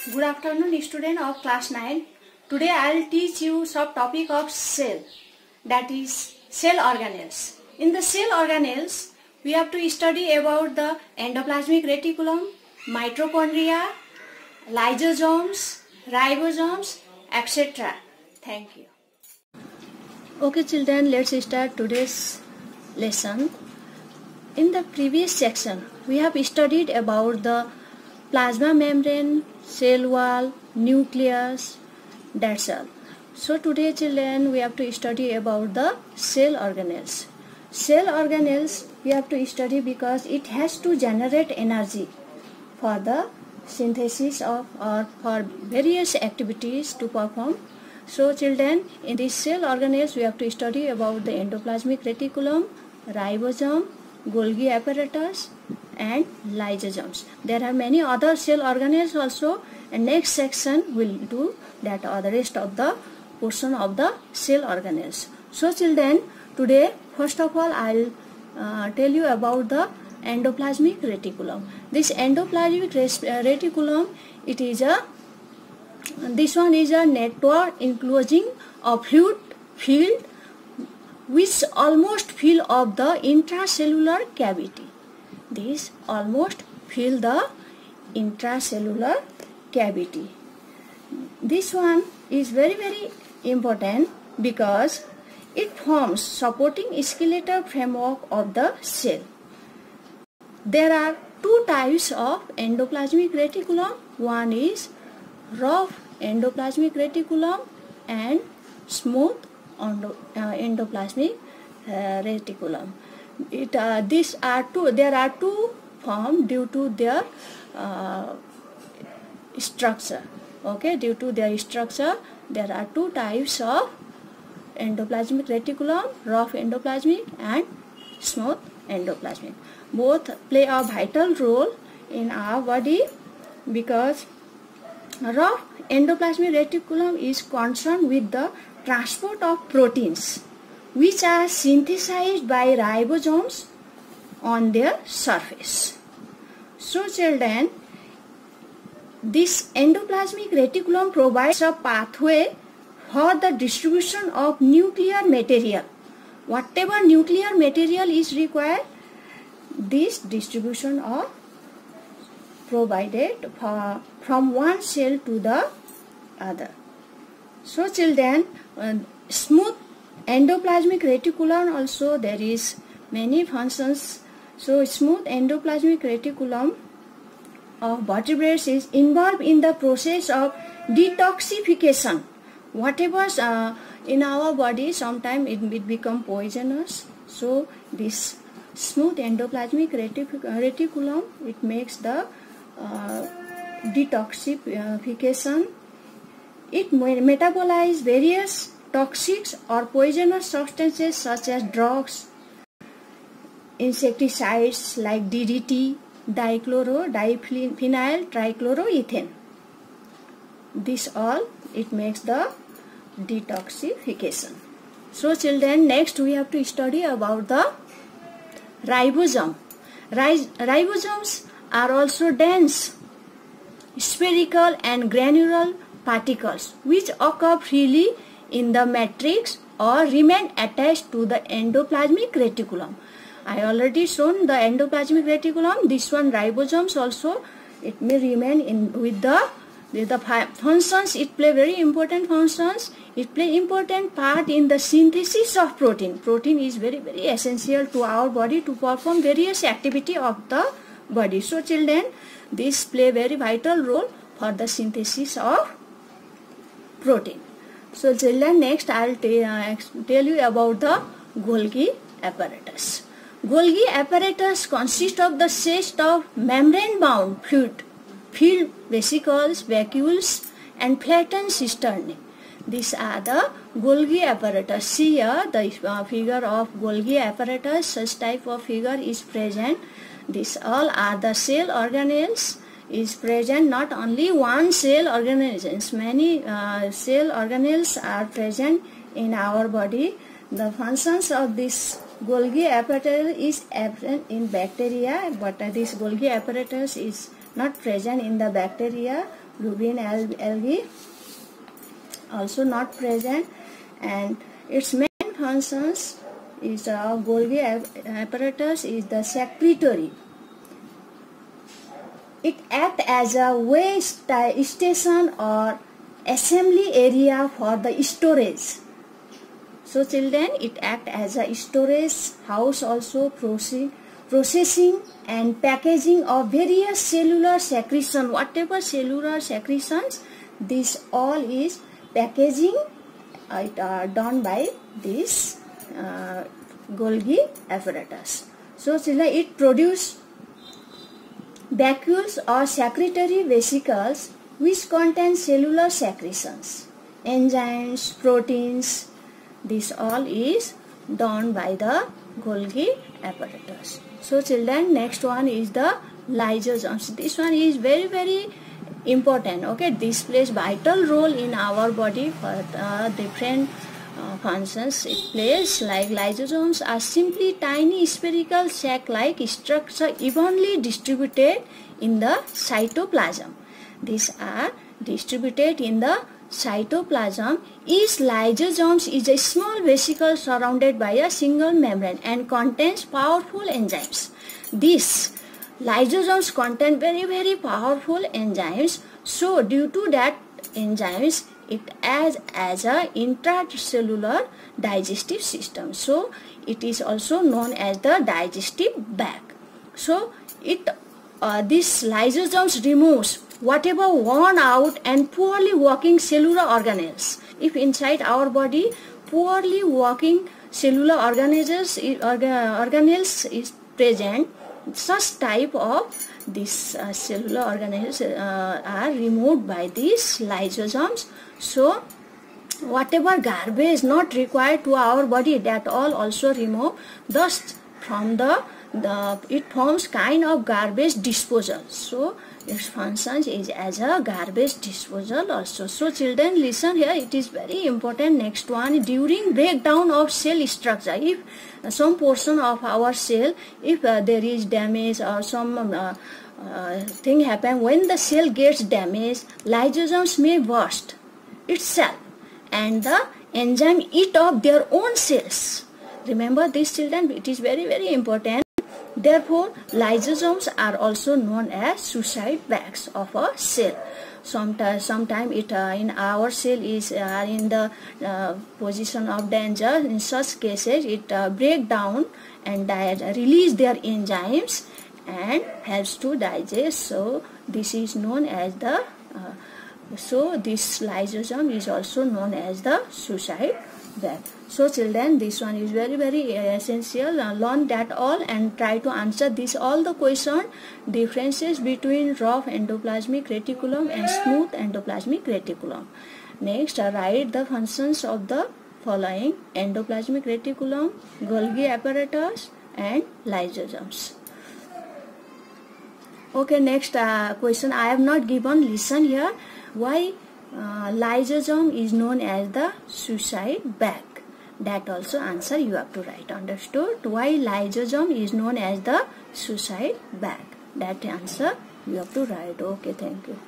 Good afternoon, student of class 9. Today I will teach you some topic of cell, that is cell organelles. In the cell organelles, we have to study about the endoplasmic reticulum, mitochondria, lysosomes, ribosomes, etc. Thank you. Okay children, let's start today's lesson. In the previous section, we have studied about the plasma membrane, cell wall, nucleus, that's all. So today children, we have to study about the cell organelles. Cell organelles we have to study because it has to generate energy for the synthesis of or for various activities to perform. So children, in these cell organelles we have to study about the endoplasmic reticulum, ribosome, Golgi apparatus and lysosomes. There are many other cell organelles also, and next section will do that or the rest of the portion of the cell organelles. So children, today first of all I will tell you about the endoplasmic reticulum. This endoplasmic reticulum, it is this one is a network enclosing a fluid field which almost fill of the intracellular cavity. This almost fill the intracellular cavity. This one is very important because it forms supporting skeletal framework of the cell. There are two types of endoplasmic reticulum. One is rough endoplasmic reticulum and smooth endoplasmic reticulum. There are two forms due to their structure. Okay, due to their structure, there are two types of endoplasmic reticulum: rough endoplasmic and smooth endoplasmic. Both play a vital role in our body because rough endoplasmic reticulum is concerned with the transport of proteins which are synthesized by ribosomes on their surface. So children, this endoplasmic reticulum provides a pathway for the distribution of nuclear material. Whatever nuclear material is required, this distribution of provided from one cell to the other. So children, smooth endoplasmic reticulum also there is many functions. So smooth endoplasmic reticulum of vertebrates is involved in the process of detoxification. Whatever in our body, sometimes it become poisonous. So this smooth endoplasmic reticulum, it makes the detoxification. It metabolizes various toxic or poisonous substances such as drugs, insecticides like DDT, diphenyl trichloroethane. This all it makes the detoxification. So children, next we have to study about the ribosome. Ribosomes are also dense, spherical and granular particles which occur freely in the matrix or remain attached to the endoplasmic reticulum. I already shown the endoplasmic reticulum. This one ribosomes also, it may remain in with the functions. It play very important functions. It play important part in the synthesis of protein. Protein is very essential to our body to perform various activity of the body. So children, this play very vital role for the synthesis of protein. So children, next I will tell you about the Golgi apparatus. Golgi apparatus consists of the set of membrane-bound fluid, vesicles, vacuoles and flattened cisternae. These are the Golgi apparatus. See here the figure of Golgi apparatus. Such type of figure is present. These all are the cell organelles. Is present not only one cell organelles, many cell organelles are present in our body. The functions of this Golgi apparatus is absent in bacteria, but this Golgi apparatus is not present in the bacteria, Rubin algae also not present, and its main functions is Golgi apparatus is the secretory. It acts as a weigh station or assembly area for the storage. So children, it acts as a storage house, also processing and packaging of various cellular secretion. Whatever cellular secretions, this all is packaging done by this Golgi apparatus. So children, it produces vacuoles or secretory vesicles which contain cellular secretions, enzymes, proteins. This all is done by the Golgi apparatus. So children, next one is the lysosomes. This one is very important. Okay, this plays vital role in our body for different functions it plays. Like lysosomes are simply tiny spherical sac-like structure evenly distributed in the cytoplasm. These are distributed in the cytoplasm. Each lysosome is a small vesicle surrounded by a single membrane and contains powerful enzymes. These lysosomes contain very powerful enzymes. So due to that enzymes, it acts as a intracellular digestive system. So it is also known as the digestive bag. So this lysosomes removes whatever worn out and poorly working cellular organelles. If inside our body poorly working cellular organelles is present, such type of these cellular organelles are removed by these lysosomes. So whatever garbage not required to our body, that all also remove. Thus from it forms kind of garbage disposal. So its function is as a garbage disposal also. So children, listen here, it is very important. Next one, during breakdown of cell structure, if some portion of our cell, if there is damage or some thing happen, when the cell gets damaged, lysosomes may burst itself and the enzyme eat up their own cells. Remember this children, it is very important. Therefore, lysosomes are also known as suicide bags of a cell. Sometime it in our cell is in the position of danger. In such cases, it break down and release their enzymes and helps to digest. So this is known as the so this lysosome is also known as the suicide bag. So children, this one is very essential. Learn that all and try to answer this all the question. Differences between rough endoplasmic reticulum and smooth endoplasmic reticulum. Next, write the functions of the following: endoplasmic reticulum, Golgi apparatus, and lysosomes. Okay, next question I have not given. Listen here. Why lysosome is known as the suicide bag? That also answer you have to write. Understood? Why lysosome is known as the suicide bag? That answer you have to write. Okay, thank you.